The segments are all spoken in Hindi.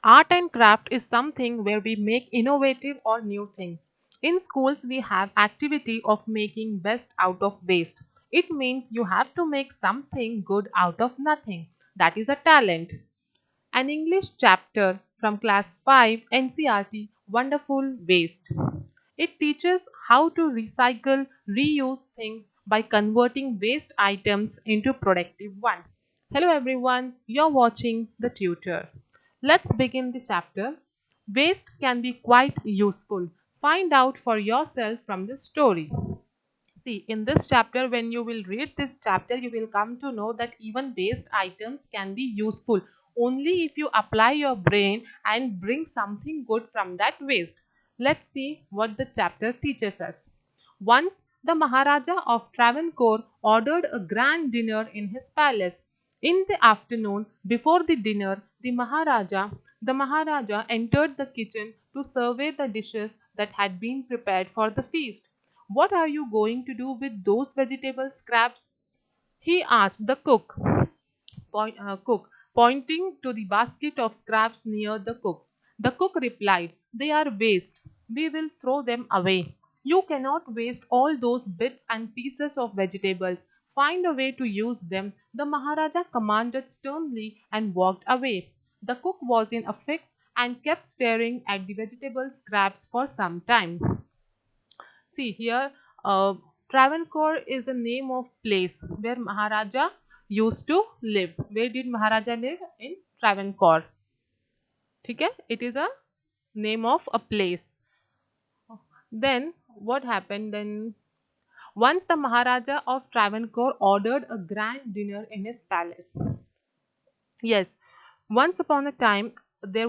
Art and craft is something where we make innovative or new things. In schools, we have activity of making best out of waste. It means you have to make something good out of nothing. That is a talent. An English chapter from class 5 NCRT Wonderful Waste. It teaches how to recycle, reuse things by converting waste items into productive one. Hello everyone, you're watching The Tutor. Let's begin the chapter. Waste can be quite useful. Find out for yourself from the story. See, in this chapter, when you will read this chapter, you will come to know that even waste items can be useful only if you apply your brain and bring something good from that waste. Let's see what the chapter teaches us. Once, the Maharaja of Travancore ordered a grand dinner in his palace. In the afternoon, before the dinner, the Maharaja entered the kitchen to survey the dishes that had been prepared for the feast. "What are you going to do with those vegetable scraps?" he asked the cook, pointing to the basket of scraps near the cook. The cook replied, "They are waste. We will throw them away." "You cannot waste all those bits and pieces of vegetables. Find a way to use them," the Maharaja commanded sternly and walked away. The cook was in a fix and kept staring at the vegetable scraps for some time. See here, Travancore is a name of place where Maharaja used to live. Where did Maharaja live? In Travancore. ठीक है? It is a name of a place. Then what happened? Then once the Maharaja of Travancore ordered a grand dinner in his palace. Yes, once upon a time there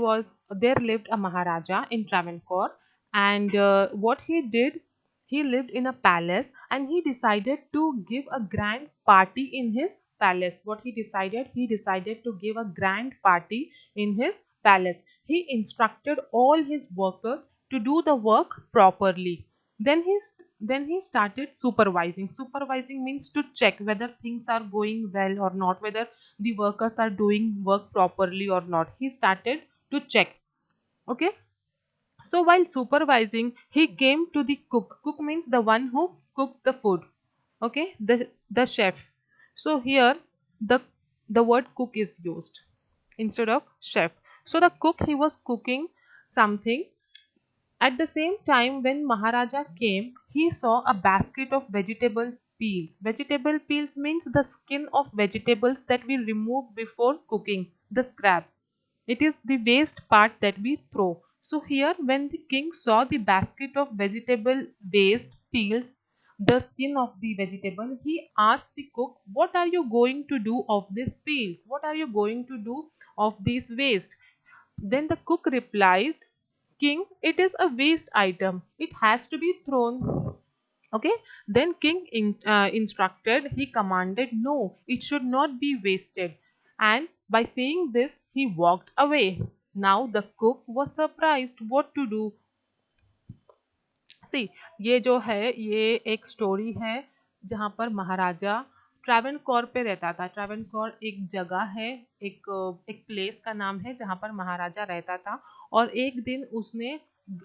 lived a Maharaja in Travancore, and what he did, he lived in a palace, and he decided to give a grand party in his palace. What he decided to give a grand party in his palace. He instructed all his workers to do the work properly. Then he started supervising. Supervising means to check whether things are going well or not, whether the workers are doing work properly or not. He started to check. Okay. So while supervising, he came to the cook. Cook means the one who cooks the food. Okay, the chef. So here the the word cook is used instead of chef. So the cook, he was cooking something. At the same time, when Maharaja came, he saw a basket of vegetable peels. Vegetable peels means the skin of vegetables that we remove before cooking, the scraps. It is the waste part that we throw. So here, when the king saw the basket of vegetable waste peels, the skin of the vegetable, he asked the cook, "What are you going to do of these peels? What are you going to do of these waste?" Then the cook replied, "King, it is a waste item. It has to be thrown." Okay. Then king instructed, he commanded, "No, it should not be wasted." And by saying this, he walked away. Now the cook was surprised what to do. सी ये जो है ये एक स्टोरी है जहाँ पर महाराजा ट्रैवनकोर पे रहता था। ट्रैवनकोर एक जगह है, एक एक प्लेस का नाम है जहाँ पर महाराजा रहता था। और एक दिन उसने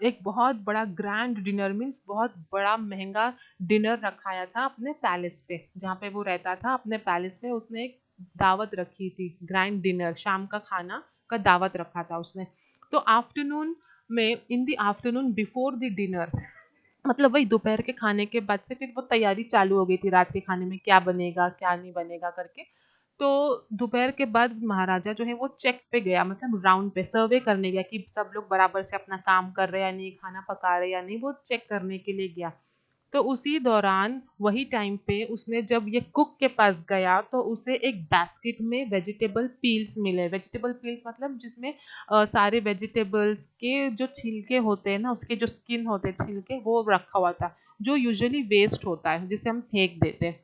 एक बहुत बड़ा ग्रैंड डिनर मीन्स बहुत बड़ा महंगा डिनर रखाया था अपने पैलेस पे, जहाँ पे वो रहता था। अपने पैलेस में उसने एक दावत रखी थी, ग्रैंड डिनर, शाम का खाना का दावत रखा था उसने। तो आफ्टरनून में, in the afternoon before the dinner, मतलब वही दोपहर के खाने के बाद से फिर वो तैयारी चालू हो गई थी रात के खाने में क्या बनेगा क्या नहीं बनेगा करके। तो दोपहर के बाद महाराजा जो है वो चेक पे गया, मतलब राउंड पे सर्वे करने गया कि सब लोग बराबर से अपना काम कर रहे हैं या नहीं, खाना पका रहे हैं या नहीं, वो चेक करने के लिए गया। तो उसी दौरान वही टाइम पे उसने जब ये कुक के पास गया तो उसे एक बास्केट में वेजिटेबल पील्स मिले। वेजिटेबल पील्स मतलब जिसमें सारे वेजिटेबल्स के जो छिलके होते हैं ना, उसके जो स्किन होते हैं छिलके, वो रखा हुआ था, जो यूजुअली वेस्ट होता है जिसे हम फेंक देते हैं।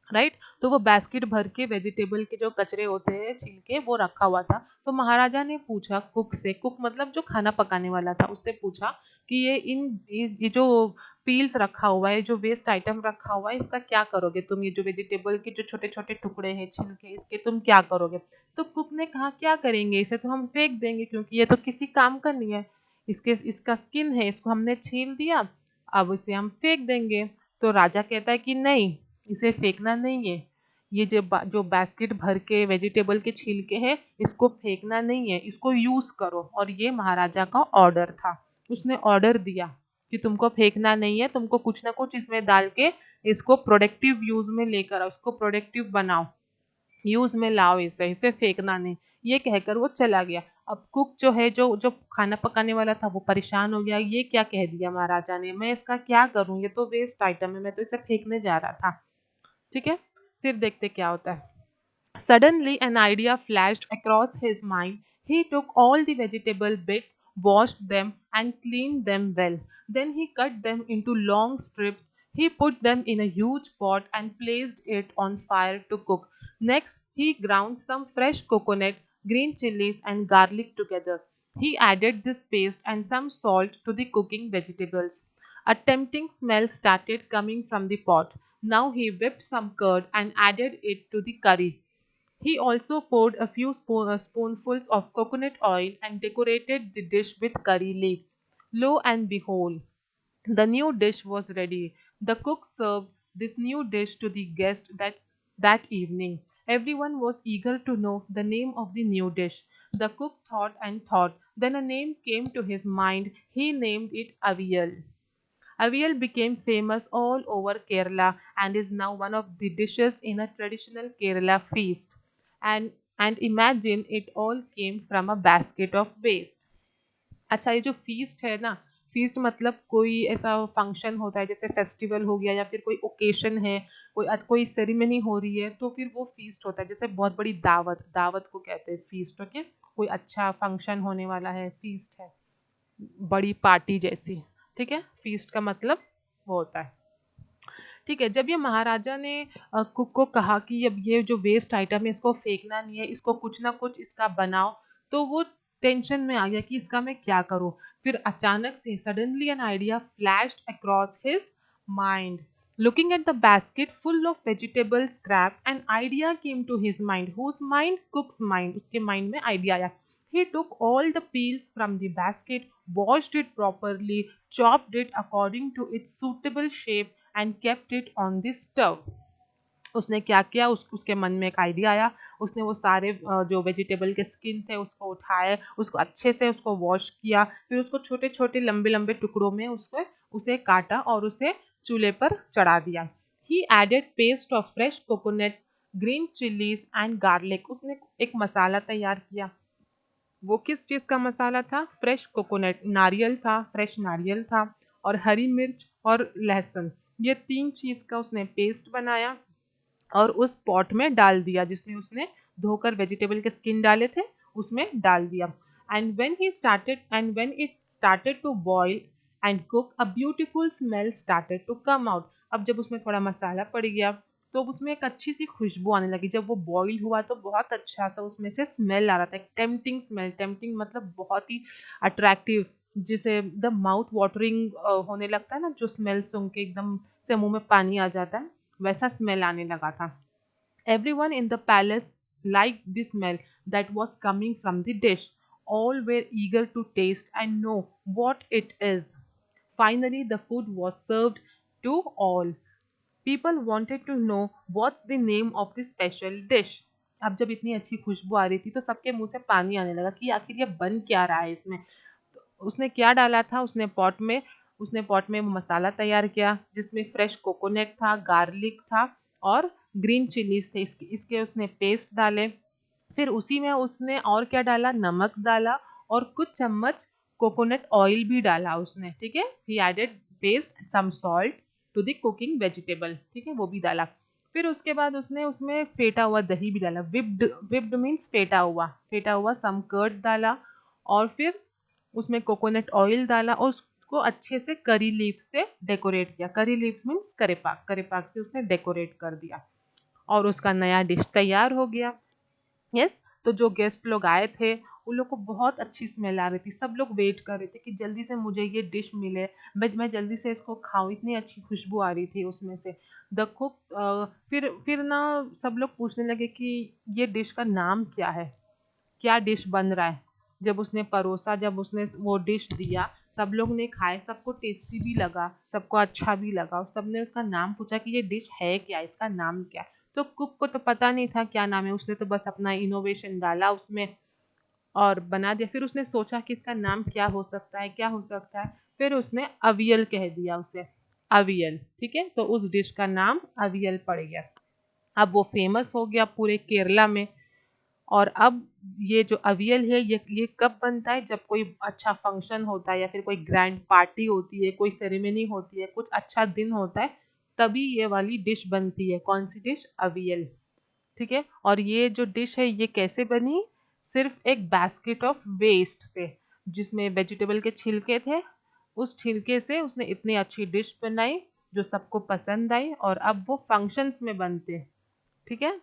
राइट। तो वो बास्केट भर के वेजिटेबल के जो कचरे होते हैं छिलके वो रखा हुआ था। तो महाराजा ने पूछा कुक से, कुक मतलब जो खाना पकाने वाला था, उससे पूछा कि ये जो पील्स रखा हुआ है, जो वेस्ट आइटम रखा हुआ है, इसका क्या करोगे तुम? ये जो वेजिटेबल के जो छोटे छोटे टुकड़े हैं छिलके, इसके तुम क्या करोगे? तो कुक ने कहा क्या करेंगे, इसे तो हम फेंक देंगे क्योंकि ये तो किसी काम का नहीं है। इसके इसका स्किन है, इसको हमने छील दिया, अब इसे हम फेंक देंगे। तो राजा कहता है कि नहीं, इसे फेंकना नहीं है। ये जो बास्केट भर के वेजिटेबल के छिलके हैं, इसको फेंकना नहीं है, इसको यूज करो। और ये महाराजा का ऑर्डर था। उसने ऑर्डर दिया कि तुमको फेंकना नहीं है, तुमको कुछ ना कुछ इसमें डाल के इसको प्रोडक्टिव यूज में लेकर आओ, इसको प्रोडक्टिव बनाओ, यूज में लाओ, इसे फेंकना नहीं। ये कहकर वो चला गया। अब कुक जो है, जो जो खाना पकाने वाला था, वो परेशान हो गया, ये क्या कह दिया महाराजा ने, मैं इसका क्या करूं, ये तो वेस्ट आइटम है, मैं तो इसे फेंकने जा रहा था। ठीक है। फिर देखते क्या होता है। Suddenly, an idea flashed across his mind. He took all the vegetable bits, washed them, and cleaned them well. Then he cut them into long strips. He put them in a huge pot and placed it on fire to cook. Next, he ground some fresh coconut, green chilies, and garlic together. He added this paste and some salt to the cooking vegetables. A tempting smell started coming from the pot. Now he whipped some curd and added it to the curry. He also poured a few spoonfuls of coconut oil and decorated the dish with curry leaves. Lo and behold, the new dish was ready. The cook served this new dish to the guests that evening. Everyone was eager to know the name of the new dish. The cook thought and thought. Then a name came to his mind. He named it Avial. Avial became famous all over Kerala and is now one of the dishes in a traditional Kerala feast. And and imagine it all came from a basket of waste. अच्छा, ये जो फीस्ट है ना, फीस्ट मतलब कोई ऐसा फंक्शन होता है, जैसे फेस्टिवल हो गया या फिर कोई ओकेशन है, कोई सेरेमनी हो रही है, तो फिर वो फीस्ट होता है। जैसे बहुत बड़ी दावत, दावत को कहते हैं फीस्ट। ओके, कोई अच्छा फंक्शन होने वाला है, फीस्ट है, बड़ी पार्टी जैसी। ठीक है, फीस्ट का मतलब वो होता है। ठीक है, जब ये महाराजा ने कुक को कहा कि अब ये जो वेस्ट आइटम है इसको फेंकना नहीं है, इसको कुछ ना कुछ इसका बनाओ, तो वो टेंशन में आ गया कि इसका मैं क्या करूं। फिर अचानक से suddenly an idea flashed across his mind. Looking at the basket full of vegetable scrap, an idea came to his mind. Whose mind? Cook's mind. उसके mind में idea आया। He took all the peels from the basket, washed it properly, chopped it according to its suitable shape, and kept it on the stove. उसने क्या किया, उसके मन में एक आइडिया आया। उसने वो सारे जो वेजिटेबल के स्किन थे उसको उठाए, उसको अच्छे से उसको वॉश किया, फिर उसको छोटे छोटे लंबे लंबे टुकड़ों में उसको उसे काटा और उसे चूल्हे पर चढ़ा दिया। He added paste of fresh coconuts, green chillies and garlic. उसने एक मसाला तैयार किया। वो किस चीज़ का मसाला था? फ्रेश कोकोनट, नारियल था, फ्रेश नारियल था, और हरी मिर्च और लहसुन, ये तीन चीज़ का उसने पेस्ट बनाया और उस पॉट में डाल दिया जिसमें उसने धोकर वेजिटेबल के स्किन डाले थे, उसमें डाल दिया। And when it started to boil and cook, a beautiful smell started to come out. अब जब उसमें थोड़ा मसाला पड़ गया तो उसमें एक अच्छी सी खुशबू आने लगी। जब वो बॉईल हुआ तो बहुत अच्छा सा उसमें से स्मेल आ रहा था, एक टेम्पटिंग स्मेल। टेम्पटिंग मतलब बहुत ही अट्रैक्टिव, जिसे द माउथ वाटरिंग होने लगता है ना, जो स्मेल सुन के एकदम से मुंह में पानी आ जाता है, वैसा स्मेल आने लगा था। Everyone in the palace liked the smell that was coming from the dish. All were eager to taste and know what it is. Finally, the food was served to all. People wanted to know what's the name of the special dish. अब जब इतनी अच्छी खुशबू आ रही थी तो सबके मुंह से पानी आने लगा कि आखिर ये बन क्या रहा है इसमें। तो उसने क्या डाला था, उसने पॉट में वो मसाला तैयार किया जिसमें फ्रेश कोकोनट था, गार्लिक था और ग्रीन चिलीज थे। इसके उसने पेस्ट डाले। फिर उसी में उसने और क्या डाला, नमक डाला और कुछ चम्मच कोकोनट ऑयल भी डाला उसने। ठीक है, he added paste some salt to the cooking vegetable. ठीक है, वो भी डाला। फिर उसके बाद उसने उसमें फेटा हुआ दही भी डाला। विप्ड मीन्स फेटा हुआ सम कर्ड डाला। और फिर उसमें कोकोनट ऑयल डाला और उसको अच्छे से करी लीव्स से डेकोरेट किया। करी लीव्स मीन्स करेपाक, करेपाक से उसने डेकोरेट कर दिया। और उसका नया डिश तैयार हो गया। यस। तो जो गेस्ट लोग आए थे उन लोग को बहुत अच्छी स्मेल आ रही थी, सब लोग वेट कर रहे थे कि जल्दी से मुझे ये डिश मिले, मैं जल्दी से इसको खाऊं, इतनी अच्छी खुशबू आ रही थी उसमें से। द कुक फिर ना सब लोग पूछने लगे कि ये डिश का नाम क्या है, क्या डिश बन रहा है। जब उसने परोसा, जब उसने वो डिश दिया, सब लोग ने खाए, सबको टेस्टी भी लगा, सबको अच्छा भी लगा, और सबने उसका नाम पूछा कि ये डिश है क्या, इसका नाम क्या है। तो कुक को तो पता नहीं था क्या नाम है, उसने तो बस अपना इनोवेशन डाला उसमें और बना दिया। फिर उसने सोचा कि इसका नाम क्या हो सकता है, क्या हो सकता है। फिर उसने अवियल कह दिया उसे, अवियल। ठीक है, तो उस डिश का नाम अवियल पड़ गया। अब वो फेमस हो गया पूरे केरला में। और अब ये जो अवियल है ये कब बनता है, जब कोई अच्छा फंक्शन होता है या फिर कोई ग्रैंड पार्टी होती है, कोई सेरेमनी होती है, कुछ अच्छा दिन होता है, तभी ये वाली डिश बनती है। कौन सी डिश? अवियल। ठीक है, और ये जो डिश है ये कैसे बनी? सिर्फ एक बास्केट ऑफ वेस्ट से, जिसमें वेजिटेबल के छिलके थे, उस छिलके से उसने इतनी अच्छी डिश बनाई जो सबको पसंद आई, और अब वो फंक्शंस में बनते। ठीक है,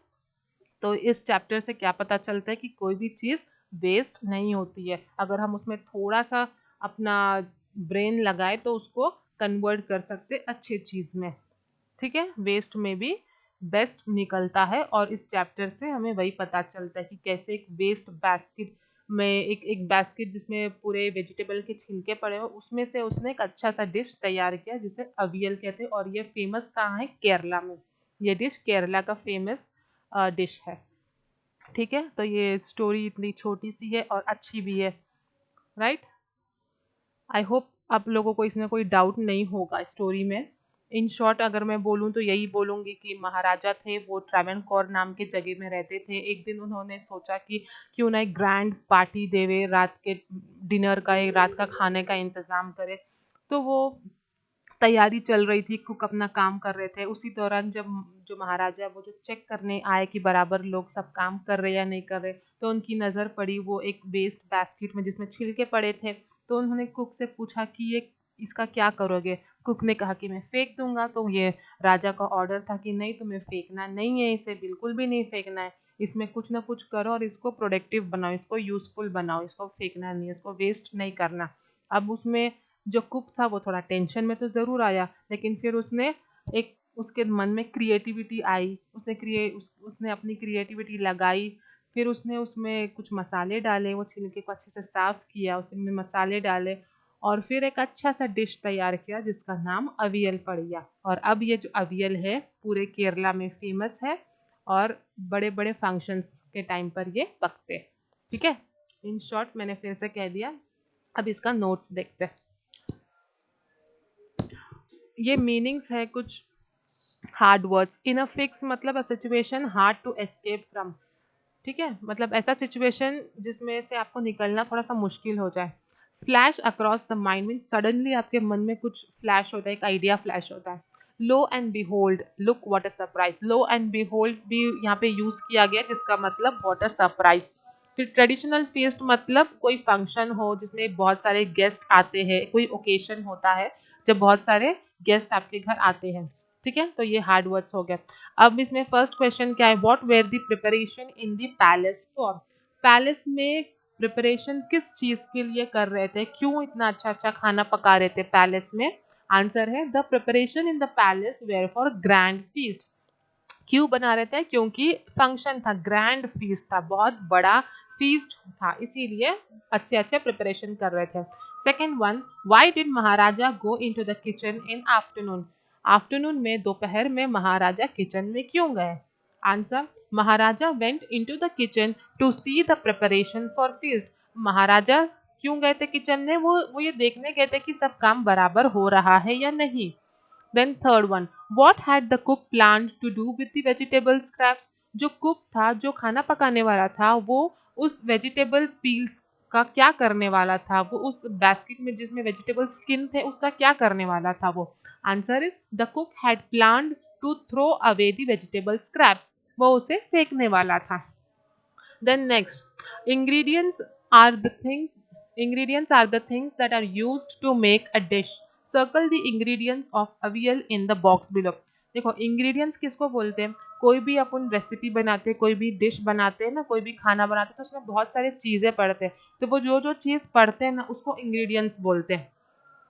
तो इस चैप्टर से क्या पता चलता है कि कोई भी चीज़ वेस्ट नहीं होती है, अगर हम उसमें थोड़ा सा अपना ब्रेन लगाए तो उसको कन्वर्ट कर सकते अच्छी चीज़ में। ठीक है, वेस्ट में भी बेस्ट निकलता है, और इस चैप्टर से हमें वही पता चलता है कि कैसे एक वेस्ट बास्केट में, एक एक बास्केट जिसमें पूरे वेजिटेबल के छिलके पड़े हो, उसमें से उसने एक अच्छा सा डिश तैयार किया जिसे अवियल कहते हैं, और ये फेमस कहाँ है? केरला में। ये डिश केरला का फेमस डिश है। ठीक है, तो ये स्टोरी इतनी छोटी सी है और अच्छी भी है, राइट। आई होप आप लोगों को इसमें कोई डाउट नहीं होगा स्टोरी में। इन शॉर्ट अगर मैं बोलूँ तो यही बोलूँगी कि महाराजा थे, वो ट्रैवनकोर नाम के जगह में रहते थे। एक दिन उन्होंने सोचा कि क्यों ना एक ग्रैंड पार्टी देवे, रात के डिनर का, एक रात का खाने का इंतज़ाम करे। तो वो तैयारी चल रही थी, कुक अपना काम कर रहे थे। उसी दौरान जब जो महाराजा वो जो चेक करने आए कि बराबर लोग सब काम कर रहे या नहीं कर रहे, तो उनकी नज़र पड़ी वो एक वेस्ट बास्केट में जिसमें छिलके पड़े थे। तो उन्होंने कुक से पूछा कि ये इसका क्या करोगे? कुक ने कहा कि मैं फेंक दूंगा। तो ये राजा का ऑर्डर था कि नहीं, तुम्हें फेंकना नहीं है, इसे बिल्कुल भी नहीं फेंकना है, इसमें कुछ ना कुछ करो और इसको प्रोडक्टिव बनाओ, इसको यूजफुल बनाओ, इसको फेंकना नहीं है, इसको वेस्ट नहीं करना। अब उसमें जो कुक था वो थोड़ा टेंशन में तो ज़रूर आया, लेकिन फिर उसने एक, उसके मन में क्रिएटिविटी आई, उसने अपनी क्रिएटिविटी लगाई। फिर उसने उसमें कुछ मसाले डाले, वो छिलके को अच्छे से साफ़ किया, उसमें मसाले डाले, और फिर एक अच्छा सा डिश तैयार किया जिसका नाम अवियल पड़ गया। और अब ये जो अवियल है पूरे केरला में फेमस है, और बड़े बड़े फंक्शंस के टाइम पर ये पकते। ठीक है, इन शॉर्ट मैंने फिर से कह दिया। अब इसका नोट्स देखते हैं। ये मीनिंग्स है कुछ hard words. In a fix मतलब a situation hard to escape from. ठीक है, मतलब ऐसा सिचुएशन जिसमें से आपको निकलना थोड़ा सा मुश्किल हो जाए। Flash across the mind mean suddenly आपके मन में कुछ फ्लैश होता है, एक आइडिया फ्लैश होता है। Lo and behold, look what a surprise. Lo and behold भी यहाँ पे यूज किया गया जिसका मतलब व्हाट अ सरप्राइज। फिर ट्रेडिशनल फीस्ट मतलब कोई फंक्शन हो जिसमें बहुत सारे गेस्ट आते हैं, कोई ओकेशन होता है जब बहुत सारे गेस्ट आपके घर आते हैं। ठीक है, तो ये हार्ड वर्ड्स हो गए। अब इसमें फर्स्ट क्वेश्चन क्या है? What were the preparation in the palace for? Palace में प्रिपरेशन किस चीज के लिए कर रहे थे? क्यों इतना अच्छा अच्छा खाना पका रहे थे पैलेस में? आंसर है the preparation in the palace were for grand feast. क्यों बना रहे थे? क्योंकि फंक्शन था, ग्रैंड फीस्ट था, बहुत बड़ा फीस्ट था, इसीलिए अच्छे अच्छे प्रिपरेशन कर रहे थे। Second one, why did maharaja go into the kitchen in afternoon? Afternoon में, दोपहर में महाराजा किचन में क्यों गए? Answer, maharaja went into the kitchen to see the preparation for feast. Maharaja क्यों गए थे किचन में? वो ये देखने गए थे कि सब काम बराबर हो रहा है या नहीं। Then third one, what had the cook planned to do with the vegetable scraps? जो कुक था, जो खाना पकाने वाला था, वो उस वेजिटेबल पील्स का क्या करने वाला था? वो उस बास्केट में जिसमें वेजिटेबल स्किन थे उसका क्या करने वाला था वो? Answer is the cook had planned to throw away the vegetable scraps. वो उसे फेंकने वाला था। Then next, ingredients are the things ingredients are the things that are used to make a dish. Circle the ingredients of avial in the box below. देखो ingredients किसको बोलते हैं? कोई भी अपन रेसिपी बनाते हैं, कोई भी डिश बनाते हैं ना, कोई भी खाना बनाते हैं, तो उसमें बहुत सारे चीज़ें पड़ते हैं। तो वो जो चीज़ पड़ते हैं ना, उसको इंग्रेडिएंट्स बोलते हैं।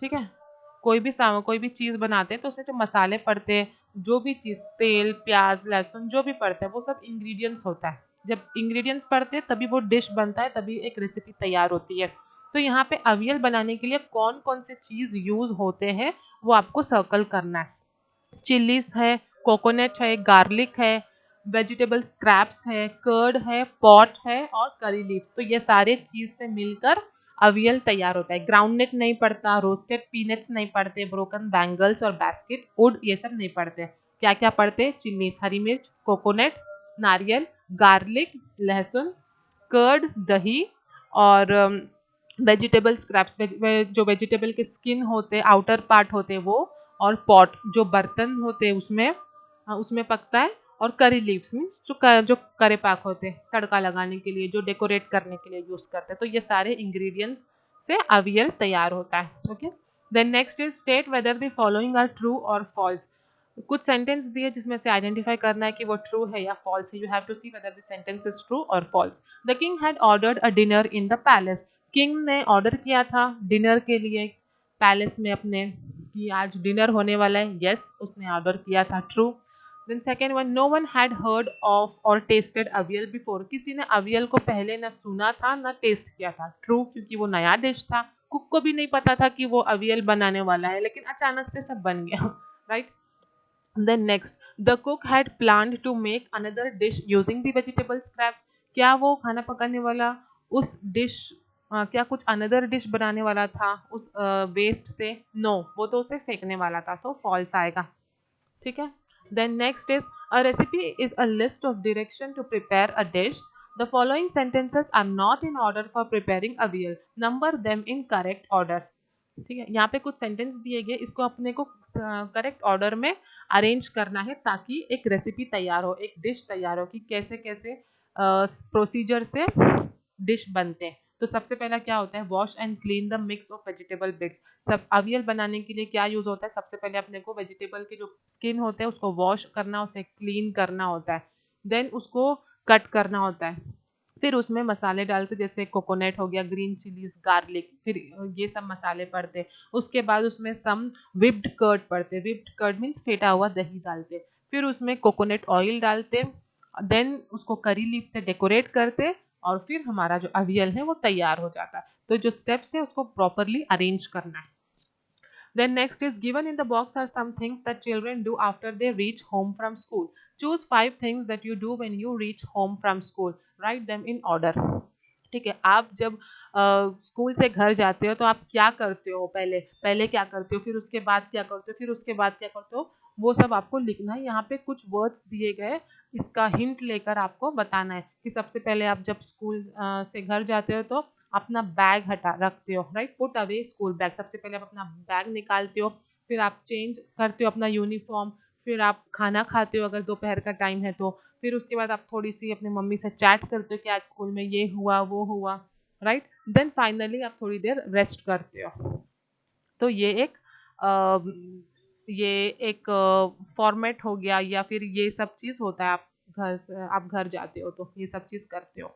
ठीक है? कोई भी चीज़ बनाते हैं तो उसमें जो मसाले पड़ते हैं, जो भी चीज़ तेल, प्याज़, लहसुन जो भी पड़ता है वो सब इंग्रेडिएंट्स होता है। जब इंग्रेडिएंट्स पड़ते हैं तभी वो डिश बनता है, तभी एक रेसिपी तैयार होती है। तो यहाँ पे अवियल बनाने के लिए कौन-कौन से चीज़ यूज़ होते हैं वो आपको सर्कल करना है। चिलीज़ है, कोकोनट है, गार्लिक है, वेजिटेबल स्क्रैप्स है, कर्ड है, पॉट है और करी लीव्स। तो ये सारे चीज़ से मिलकर अवियल तैयार होता है। ग्राउंडनट नहीं पड़ता, रोस्टेड पीनट्स नहीं पड़ते, ब्रोकन बैंगल्स और बास्केट वुड ये सब नहीं पड़ते। क्या-क्या पड़ते? चिलीज़, हरी मिर्च, कोकोनट, नारियल, गार्लिक, लहसुन, कर्ड, दही और वेजिटेबल स्क्रैप्स जो वेजिटेबल के स्किन होते, आउटर पार्ट होते वो, और पॉट जो बर्तन होते हैं उसमें उसमें पकता है, और करी लीव्स मीन्स जो करे पाक होते हैं तड़का लगाने के लिए, जो डेकोरेट करने के लिए यूज करते हैं। तो ये सारे इंग्रेडिएंट्स से अवियल तैयार होता है। Okay, then next is state whether the following are true और फॉल्स। कुछ सेंटेंस दिए जिसमें से आइडेंटिफाई करना है कि वो ट्रू है या फॉल्स है। You have to see whether the sentence is true और false. The king had ordered a dinner in the palace. King ने ऑर्डर किया था डिनर के लिए पैलेस में अपने, कि आज डिनर होने वाला है। यस, उसने ऑर्डर किया था, true. Then second one, no one had heard of or tasted avial before. किसी ने अवियल को पहले ना सुना था ना टेस्ट किया था, ट्रू, क्योंकि वो नया डिश था। कुक को भी नहीं पता था कि वो अवियल बनाने वाला है, लेकिन अचानक से सब बन गया। Right. Then next, the cook had planned to make another dish using the vegetable scraps. क्या वो खाना पकाने वाला उस डिश क्या कुछ अनदर डिश बनाने वाला था उस वेस्ट से? नो, वो तो उसे फेंकने वाला था, तो फॉल्स आएगा। ठीक है। Then next is a recipe is a list of direction to prepare a dish. The following sentences are not in order for preparing a meal, number them in correct order. ठीक है, यहाँ पे कुछ सेंटेंस दिए गए, इसको अपने को करेक्ट ऑर्डर में अरेंज करना है ताकि एक रेसिपी तैयार हो, एक डिश तैयार हो, कि कैसे कैसे प्रोसीजर से डिश बनते हैं। तो सबसे पहला क्या होता है? Wash and clean the mix of vegetable bits. सब अवियल बनाने के लिए क्या यूज होता है? सबसे पहले अपने को वेजिटेबल के जो स्किन होते हैं उसको वॉश करना, उसे क्लीन करना होता है। देन उसको कट करना होता है। फिर उसमें मसाले डालते, जैसे कोकोनट हो गया, ग्रीन चिलीज, गार्लिक, फिर ये सब मसाले पड़ते। उसके बाद उसमें सम विप्ड कर्ड पड़ते, विप्ड कर्ड मीन्स फेटा हुआ दही डालते। फिर उसमें कोकोनट ऑयल डालते, देन उसको करी लीफ से डेकोरेट करते, और फिर हमारा जो अवियल है वो तैयार हो जाता है। तो जो स्टेप्स है उसको प्रॉपरली अरेंज करना है। Then next is, given in the box are some things that children do after they reach home from school. Choose 5 things that you do when you reach home from school. Write them in order. ठीक है, आप जब स्कूल से घर जाते हो तो आप क्या करते हो? पहले पहले क्या करते हो, फिर उसके बाद क्या करते हो, फिर उसके बाद क्या करते हो, वो सब आपको लिखना है। यहाँ पे कुछ वर्ड्स दिए गए, इसका हिंट लेकर आपको बताना है कि सबसे पहले आप जब स्कूल से घर जाते हो तो अपना बैग हटा रखते हो, right, put away school bag. सबसे पहले आप अपना बैग निकालते हो, फिर आप चेंज करते हो अपना यूनिफॉर्म, फिर आप खाना खाते हो अगर दोपहर का टाइम है तो, फिर उसके बाद आप थोड़ी सी अपनी मम्मी से चैट करते हो कि आज स्कूल में ये हुआ वो हुआ, राइट। देन फाइनली आप थोड़ी देर रेस्ट करते हो। तो अ, ये एक फॉर्मेट हो गया, या फिर ये सब चीज़ होता है। आप घर जाते हो तो ये सब चीज़ करते हो।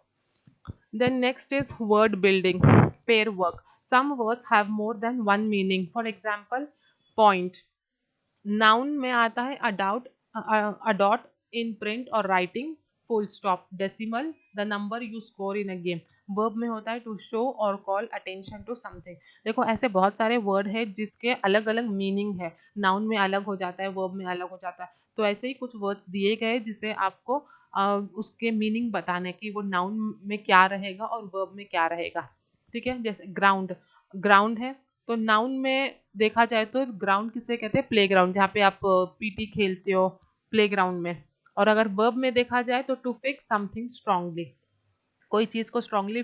Then next is word building, pair work. Some words have more than one meaning. For example, point. Noun में आता है a dot in print or writing, full stop, decimal, the number you score in a game. Verb में होता है to show or call attention to something. देखो ऐसे बहुत सारे वर्ड है जिसके अलग अलग मीनिंग है। नाउन में अलग हो जाता है, वर्ब में अलग हो जाता है। तो ऐसे ही कुछ वर्ड्स दिए गए जिसे आपको उसके मीनिंग बताने की, वो नाउन में क्या रहेगा और वर्ब में क्या रहेगा। ठीक है, जैसे ग्राउंड, ग्राउंड है तो नाउन में देखा जाए तो ग्राउंड किसे कहते हैं? प्लेग्राउंड, जहाँ पे आप पीटी खेलते हो, प्लेग्राउंड में। और अगर वर्ब में देखा जाए तो टू फिक्स समथिंग स्ट्रांगली, कोई चीज़ को स्ट्रांगली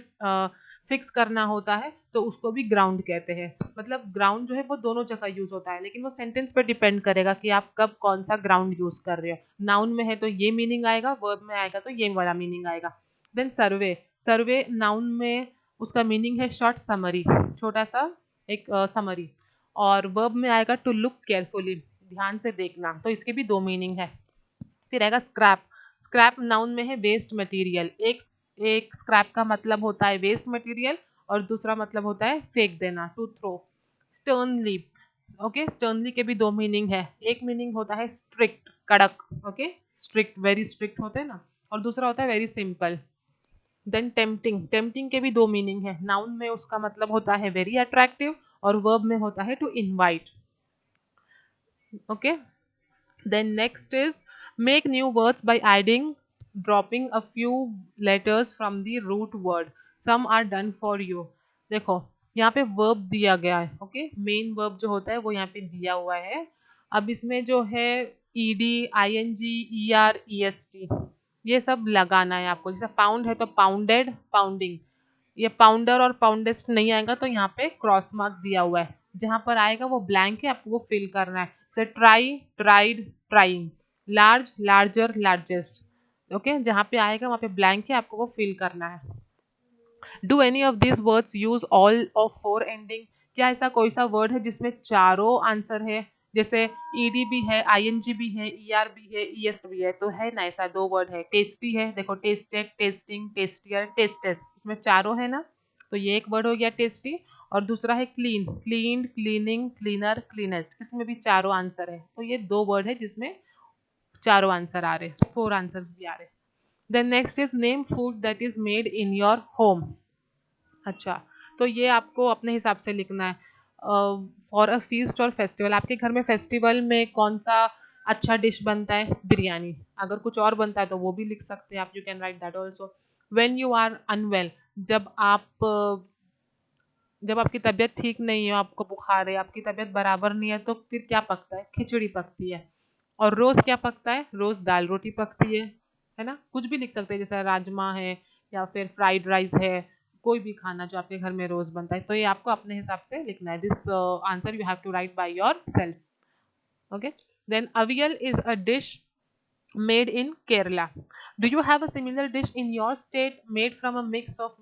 फिक्स करना होता है तो उसको भी ग्राउंड कहते हैं। मतलब ग्राउंड जो है वो दोनों जगह यूज होता है, लेकिन वो सेंटेंस पे डिपेंड करेगा कि आप कब कौन सा ग्राउंड यूज कर रहे हो। नाउन में है तो ये मीनिंग आएगा, वर्ब में आएगा तो ये वाला मीनिंग आएगा। देन सर्वे, सर्वे नाउन में उसका मीनिंग है शॉर्ट समरी, छोटा सा एक समरी, और वर्ब में आएगा टू लुक केयरफुली, ध्यान से देखना। तो इसके भी दो मीनिंग है। फिर आएगा स्क्रैप। स्क्रैप नाउन में है वेस्ट मटेरियल। एक एक स्क्रैप का मतलब होता है वेस्ट मटेरियल और दूसरा मतलब होता है फेंक देना, to throw. Sternly, okay, sternly के भी दो मीनिंग है। एक मीनिंग होता है स्ट्रिक्ट, कड़क, ओके, स्ट्रिक्ट, वेरी स्ट्रिक्ट होते हैं ना, और दूसरा होता है very simple. Then tempting, tempting के भी दो मीनिंग है। नाउन में उसका मतलब होता है वेरी अट्रैक्टिव और वर्ब में होता है to invite, okay. Then next is make new words by adding, dropping a few letters from the root word. Some are done for you. देखो यहाँ पे verb दिया गया है, ओके, मेन verb जो होता है वो यहाँ पे दिया हुआ है। अब इसमें जो है ed, ing, er, est ये सब लगाना है आपको। जैसे पाउंड है तो पाउंडेड, पाउंडिंग। ये पाउंडर और पाउंडेस्ट नहीं आएगा तो यहाँ पे क्रॉस मार्क दिया हुआ है। जहां पर आएगा वो ब्लैंक है, आपको वो फिल करना है। जैसे try, tried, trying. Large, larger, largest, okay. जहां पे आएगा वहां पे ब्लैंक है, आपको वो फिल करना है। Do any of this words use all of four ending? क्या ऐसा कोई सा वर्ड है जिसमें चारों आंसर है? जैसे ईडी भी है, आईएनजी भी है, ईआर भी है, ईएस भी है, तो है ना ऐसा दो वर्ड है। टेस्टी है, देखो टेस्टेड, टेस्टिंग, टेस्टियर, टेस्टेड, इसमें चारों है ना, तो ये एक वर्ड हो गया टेस्टी। और दूसरा है clean, cleaned, cleaning, cleaner, cleanest, इसमें भी चारों आंसर है। तो ये दो वर्ड है जिसमें चारों आंसर आ रहे, फोर आंसर्स भी आ रहे। Then next is name food that is made in your home. अच्छा, तो ये आपको अपने हिसाब से लिखना है। For a feast or festival, आपके घर में फेस्टिवल में कौन सा अच्छा डिश बनता है? बिरयानी। अगर कुछ और बनता है तो वो भी लिख सकते हैं आप, you can write that also. When you are unwell, जब आप जब आपकी तबीयत ठीक नहीं है, आपको बुखार है, आपकी तबीयत बराबर नहीं है, तो फिर क्या पकता है? खिचड़ी पकती है। और रोज क्या पकता है? रोज दाल रोटी पकती है ना। कुछ भी लिख सकते हैं, जैसे राजमा है या फिर फ्राइड राइस है, कोई भी खाना जो आपके घर में रोज बनता है। तो ये आपको अपने हिसाब से लिखना है। This answer you have to write by yourself, okay. Then avial is a dish made in Kerala. Do you have a similar dish in your state made from a mix of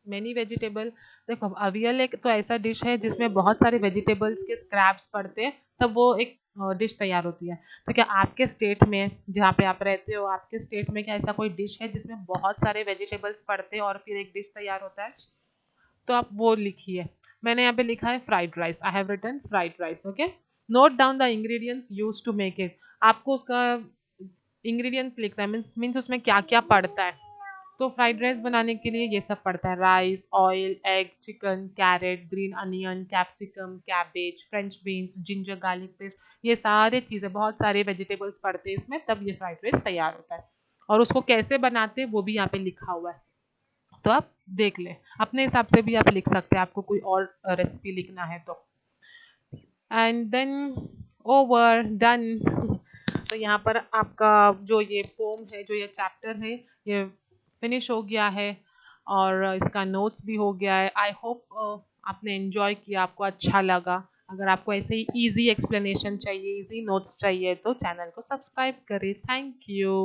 many vegetable? देखो अवियल एक तो ऐसा डिश है जिसमें बहुत सारे वेजिटेबल्स के स्क्रैप्स पड़ते हैं, तब वो एक डिश तैयार होती है। तो क्या आपके स्टेट में, जहाँ पे आप रहते हो, आपके स्टेट में क्या ऐसा कोई डिश है जिसमें बहुत सारे वेजिटेबल्स पड़ते हैं और फिर एक डिश तैयार होता है? तो आप वो लिखिए। मैंने यहाँ पे लिखा है fried rice, I have written fried rice, okay. Note down the ingredients use to make it. आपको उसका इंग्रेडिएंट्स लिखना है, मीन्स उसमें क्या क्या पड़ता है। तो फ्राइड राइस बनाने के लिए ये सब पड़ता है: rice, oil, egg, chicken, carrot, green onion, capsicum, cabbage, French beans, ginger garlic paste, ये सारे चीज़ें, बहुत सारे वेजिटेबल्स पड़ते हैं इसमें, तब ये फ्राइड राइस तैयार होता है। और उसको कैसे बनाते हैं वो भी यहाँ पे लिखा हुआ है, तो आप देख लें। अपने हिसाब से भी आप लिख सकते हैं, आपको कोई और रेसिपी लिखना है तो। And then over done. तो यहाँ पर आपका जो ये पोम है, जो ये चैप्टर है, ये फिनिश हो गया है और इसका नोट्स भी हो गया है। आई होप आपने एंजॉय किया, आपको अच्छा लगा। अगर आपको ऐसे ही इजी एक्सप्लेनेशन चाहिए, इजी नोट्स चाहिए, तो चैनल को सब्सक्राइब करें। Thank you.